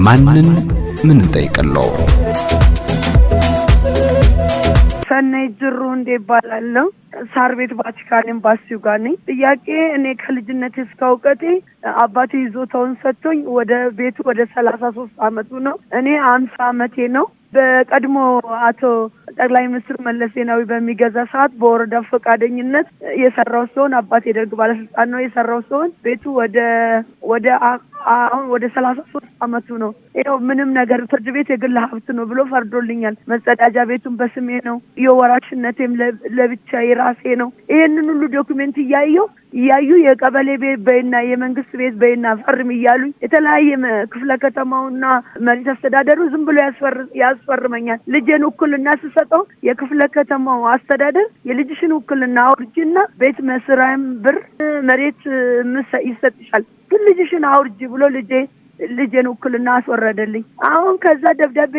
ማንን ምን ጠይቀለው? ሰናይ ጅሩ እንደ ይባላልው ሳር ቤት ቫቲካን ኤምባሲው ጋር ነኝ። ጥያቄ እኔ ከልጅነቴ እስከ እውቀቴ አባቴ ይዞታውን ሰጥቶኝ ወደ ቤቱ ወደ 33 አመቱ ነው። እኔ 50 አመቴ ነው። በቀድሞ አቶ ጠቅላይ ሚኒስትር መለስ ዜናዊ በሚገዛ ሰዓት በወረዳ ፈቃደኝነት የሰራው ሲሆን አባቴ ደርግ ባለስልጣን ነው የሰራው ሲሆን ቤቱ ወደ አሁን ወደ 33 አመቱ ነው። ይሄው ምንም ነገር ፍርድ ቤት የግል ሀብት ነው ብሎ ፈርዶልኛል። መጸዳጃ ቤቱን በስሜ ነው፣ የወራሽነቴም ለብቻ የራሴ ነው። ይሄንን ሁሉ ዶክመንት እያዩ የቀበሌ ቤት በይና የመንግስት ቤት በይና ፈርም እያሉ የተለያየ ክፍለ ከተማውና መሬት አስተዳደሩ ዝም ብሎ ያስፈርመኛል። ልጄን ውክልና ስሰጠው የክፍለ ከተማው አስተዳደር የልጅሽን ውክልና አውርጂና ቤት መስራም ብር መሬት ይሰጥሻል ግን ልጅሽን አውርጂ ብሎ ልጄን ውክልና አስወረደልኝ። አሁን ከዛ ደብዳቤ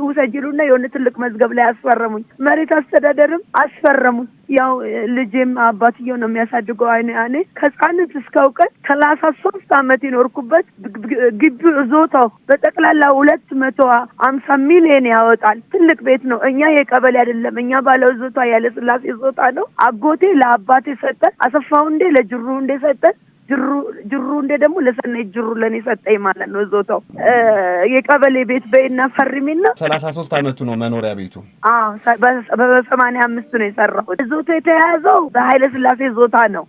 ውሰጂሉና የሆነ ትልቅ መዝገብ ላይ አስፈረሙኝ። መሬት አስተዳደርም አስፈረሙኝ። ያው ልጄም አባትየው ነው የሚያሳድገው። እኔ ከህፃንነት እስከ እውቀት 33 አመት የኖርኩበት ግቢ ዞታው በጠቅላላ 250 ሚሊዮን ያወጣል። ትልቅ ቤት ነው። እኛ የቀበሌ አይደለም። እኛ ባለው ዞታ ያለ ስላሴ ዞታ ነው። አጎቴ ለአባቴ ሰጠ፣ አሰፋው እንደ ለጅሩ እንደ ሰጠ፣ ጅሩ እንደ ደግሞ ለሰናይ ጅሩ ለኔ ሰጠኝ ማለት ነው። ዞታው የቀበሌ ቤት በእና ፈርሚና 33 አመቱ ነው መኖሪያ ቤቱ። በ85 ነው የሰራው። ዞታው የተያዘው በኃይለ ስላሴ ዞታ ነው።